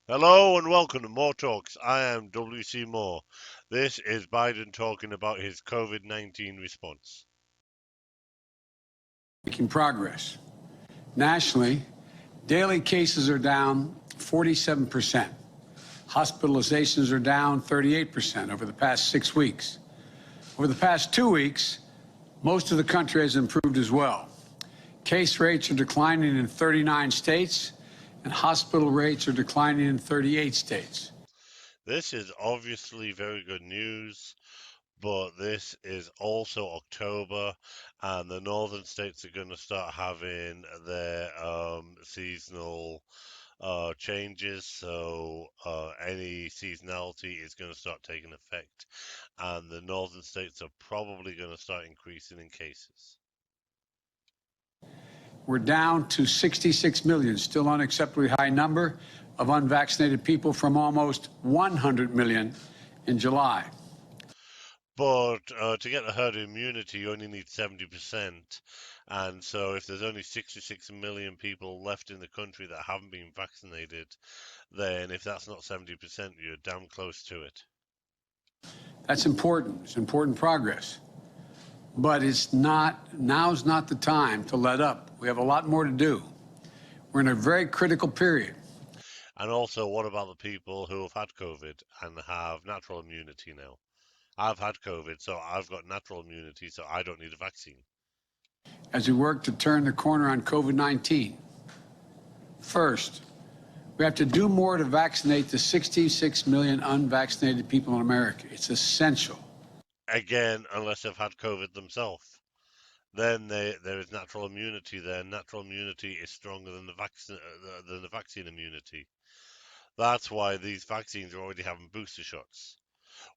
Hello and welcome to More Talks. I am WC Moore. This is Biden talking about his COVID-19 response. Making progress. Nationally, daily cases are down 47%. Hospitalizations are down 38% over the past 6 weeks. Over the past 2 weeks, most of the country has improved as well. Case rates are declining in 39 states, and hospital rates are declining in 38 states. This is obviously very good news, but this is also October, and the northern states are going to start having their seasonal changes. So any seasonality is going to start taking effect, and the northern states are probably going to start increasing in cases. We're down to 66 million, still an unacceptably high number of unvaccinated people from almost 100 million in July. But to get the herd immunity, you only need 70%. And so if there's only 66 million people left in the country that haven't been vaccinated, then if that's not 70%, you're damn close to it. That's important. It's important progress. But now's not the time to let up. We have a lot more to do. We're in a very critical period. And also, what about the people who have had COVID and have natural immunity now? I've had COVID, so I've got natural immunity, so I don't need a vaccine. As we work to turn the corner on COVID-19, first, we have to do more to vaccinate the 66 million unvaccinated people in America. It's essential. Again, unless they've had COVID themselves. Then there is natural immunity there. Natural immunity is stronger than the vaccine immunity. That's why these vaccines are already having booster shots.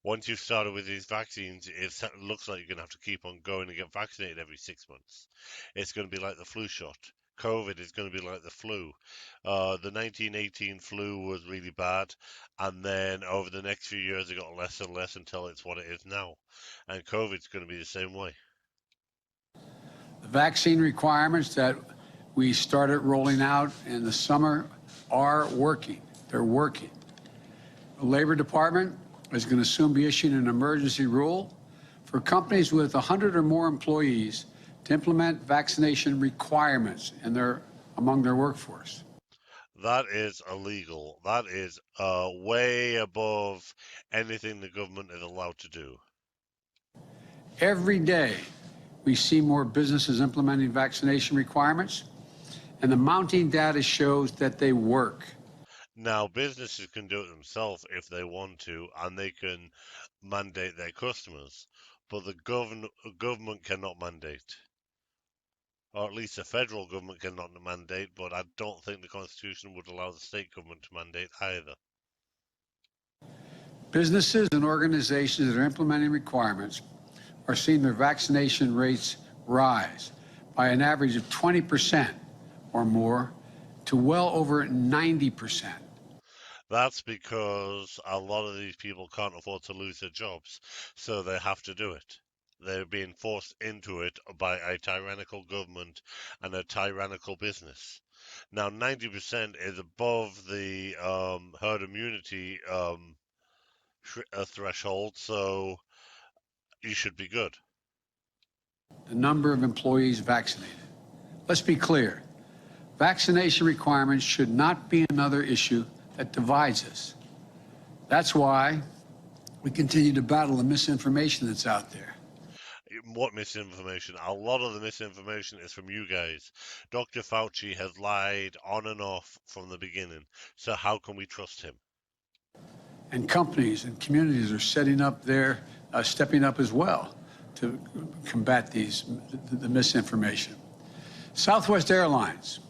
Once you've started with these vaccines, it looks like you're going to have to keep on going and get vaccinated every 6 months. It's going to be like the flu shot. COVID is going to be like the flu. The 1918 flu was really bad, and then over the next few years, it got less and less until it's what it is now. And COVID's going to be the same way. The vaccine requirements that we started rolling out in the summer are working. They're working. The Labor Department is going to soon be issuing an emergency rule for companies with 100 or more employees to implement vaccination requirements among their workforce. That is illegal. That is way above anything the government is allowed to do. Every day, we see more businesses implementing vaccination requirements, and the mounting data shows that they work. Now, businesses can do it themselves if they want to, and they can mandate their customers, but the government cannot mandate. Or at least the federal government cannot mandate, but I don't think the Constitution would allow the state government to mandate either. Businesses and organizations that are implementing requirements are seeing their vaccination rates rise by an average of 20% or more to well over 90%. That's because a lot of these people can't afford to lose their jobs, so they have to do it. They're being forced into it by a tyrannical government and a tyrannical business. Now, 90% is above the herd immunity threshold, so you should be good. The number of employees vaccinated. Let's be clear. Vaccination requirements should not be another issue that divides us. That's why we continue to battle the misinformation that's out there. What misinformation? A lot of the misinformation is from you guys. Dr. Fauci has lied on and off from the beginning, so how can we trust him? And companies and communities are stepping up as well to combat the misinformation. Southwest Airlines,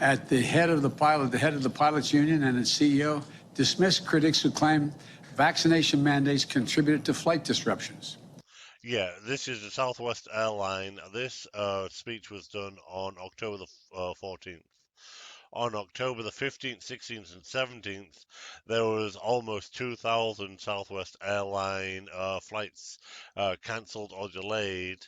at the head of the pilots union and its CEO, dismissed critics who claim vaccination mandates contributed to flight disruptions. Yeah, this is the Southwest airline. This speech was done on October the 14th. On October the 15th, 16th, and 17th, there was almost 2,000 Southwest airline flights cancelled or delayed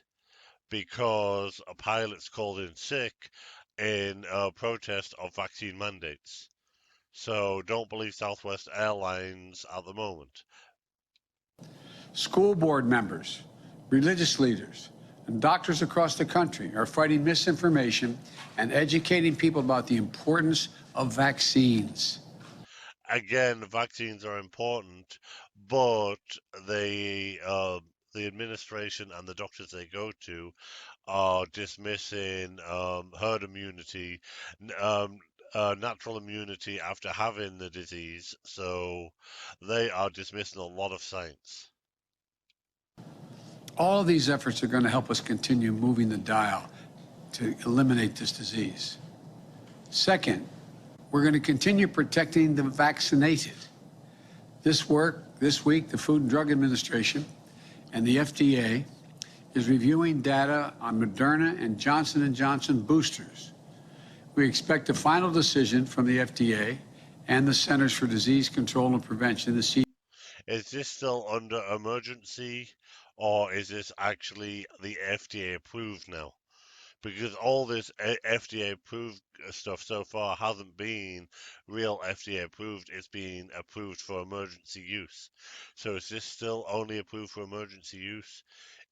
because pilots called in sick in protest of vaccine mandates. So don't believe Southwest Airlines at the moment. School board members, religious leaders, and doctors across the country are fighting misinformation and educating people about the importance of vaccines. Again, vaccines are important, but the administration and the doctors they go to are dismissing herd immunity, natural immunity after having the disease. So they are dismissing a lot of science. All of these efforts are going to help us continue moving the dial to eliminate this disease. Second, we're going to continue protecting the vaccinated. This week, the Food and Drug Administration and the FDA is reviewing data on Moderna and Johnson & Johnson boosters. We expect a final decision from the FDA and the Centers for Disease Control and Prevention, the CDC. Is this still under emergency, or is this actually the FDA approved now? Because all this FDA approved stuff so far hasn't been real FDA approved, it's been approved for emergency use. So is this still only approved for emergency use?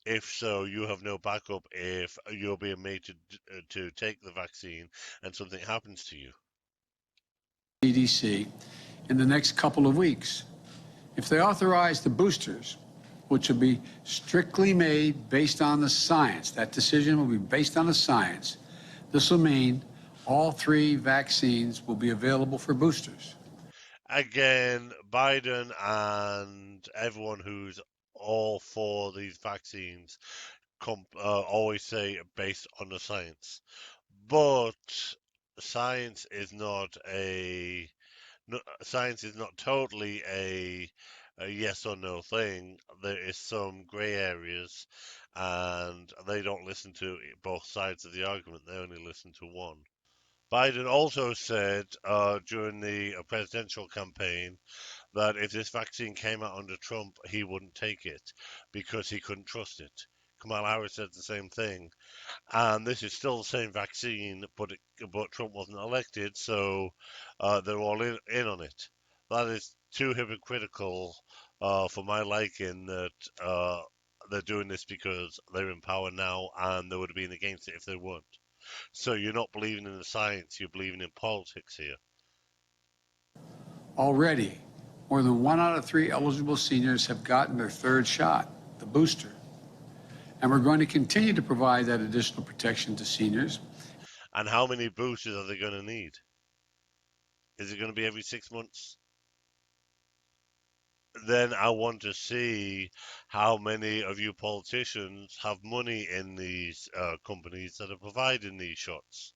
If so, you have no backup if you're being made to take the vaccine and something happens to you. CDC in the next couple of weeks. If they authorize the boosters, which will be strictly made based on the science, that decision will be based on the science, this will mean all 3 vaccines will be available for boosters. Again, Biden and everyone who's all for these vaccines always say based on the science. But science is not a no, science is not totally a yes or no thing. There is some gray areas, and they don't listen to both sides of the argument. They only listen to one. Biden also said during the presidential campaign that if this vaccine came out under Trump, he wouldn't take it because he couldn't trust it. Kamala Harris said the same thing, and this is still the same vaccine, but Trump wasn't elected, so they're all in on it. That is too hypocritical for my liking that they're doing this because they're in power now, and they would have been against it if they weren't. So you're not believing in the science, you're believing in politics here. Already, more than 1 out of 3 eligible seniors have gotten their 3rd shot, the booster. And we're going to continue to provide that additional protection to seniors. And how many boosters are they going to need? Is it going to be every 6 months? Then I want to see how many of you politicians have money in these companies that are providing these shots,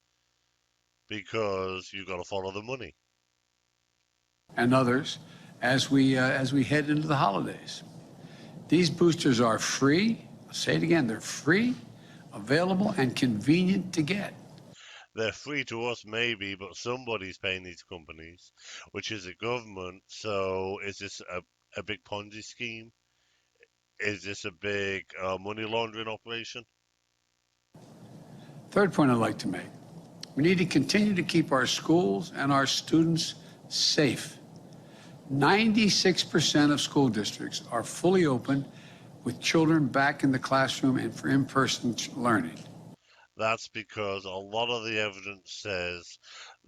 because you've got to follow the money. And others as we head into the holidays. These boosters are free. I'll say it again, they're free, available, and convenient to get. They're free to us, maybe, but somebody's paying these companies, which is the government. So is this a big Ponzi scheme? Is this a big money laundering operation? Third point I'd like to make, we need to continue to keep our schools and our students safe. 96% of school districts are fully open with children back in the classroom and for in-person learning. That's because a lot of the evidence says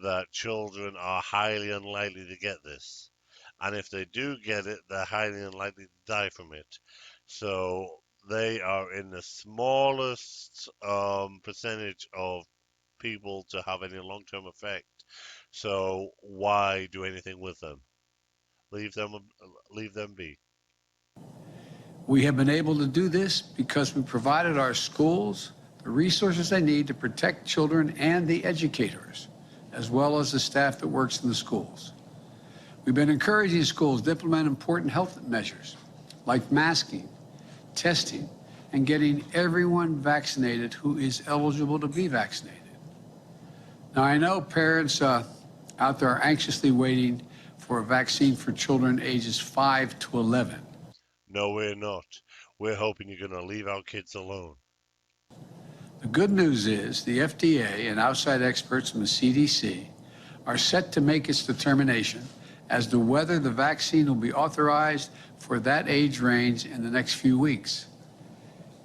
that children are highly unlikely to get this. And if they do get it, they're highly unlikely to die from it. So they are in the smallest percentage of people to have any long-term effect. So why do anything with them? Leave them, leave them be. We have been able to do this because we provided our schools the resources they need to protect children and the educators, as well as the staff that works in the schools. We've been encouraging schools to implement important health measures like masking, testing, and getting everyone vaccinated who is eligible to be vaccinated. Now, I know parents out there are anxiously waiting for a vaccine for children ages 5 to 11. No, we're not. We're hoping you're going to leave our kids alone. The good news is the FDA and outside experts from the CDC are set to make its determination as to whether the vaccine will be authorized for that age range in the next few weeks.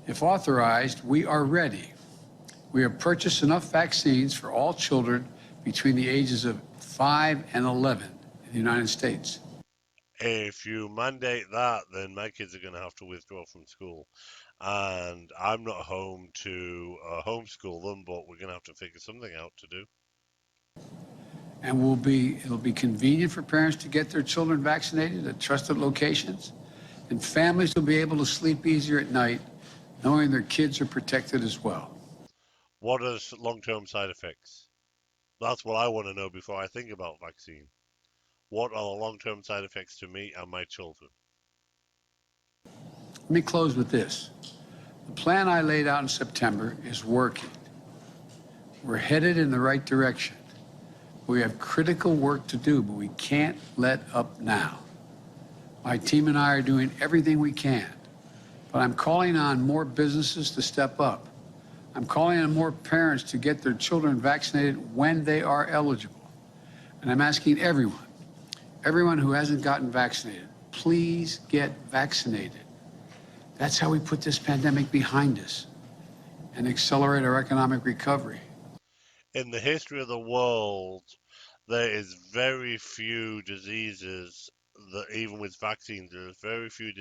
If authorized, we are ready. We have purchased enough vaccines for all children between the ages of 5 and 11 in the United States. If you mandate that, then my kids are going to have to withdraw from school. And I'm not home to homeschool them, but we're going to have to figure something out to do. And it'll be convenient for parents to get their children vaccinated at trusted locations, and families will be able to sleep easier at night knowing their kids are protected as well. What are long-term side effects? That's what I want to know before I think about vaccine. What are the long-term side effects to me and my children? Let me close with this. The plan I laid out in September is working. We're headed in the right direction. We have critical work to do, but we can't let up now. My team and I are doing everything we can, but I'm calling on more businesses to step up. I'm calling on more parents to get their children vaccinated when they are eligible. And I'm asking everyone who hasn't gotten vaccinated, please get vaccinated. That's how we put this pandemic behind us and accelerate our economic recovery. In the history of the world, there is very few diseases that, even with vaccines, there's very few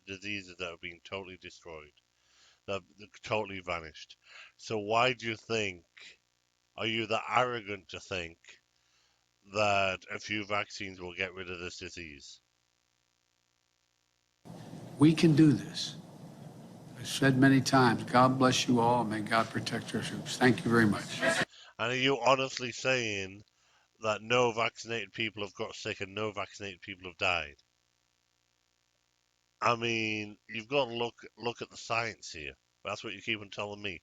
diseases that have been totally destroyed, that have totally vanished. So why do you think, are you that arrogant to think that a few vaccines will get rid of this disease? We can do this. I've said many times, God bless you all, and may God protect our troops. Thank you very much. And are you honestly saying that no vaccinated people have got sick and no vaccinated people have died? I mean, you've got to look at the science here. That's what you keep on telling me.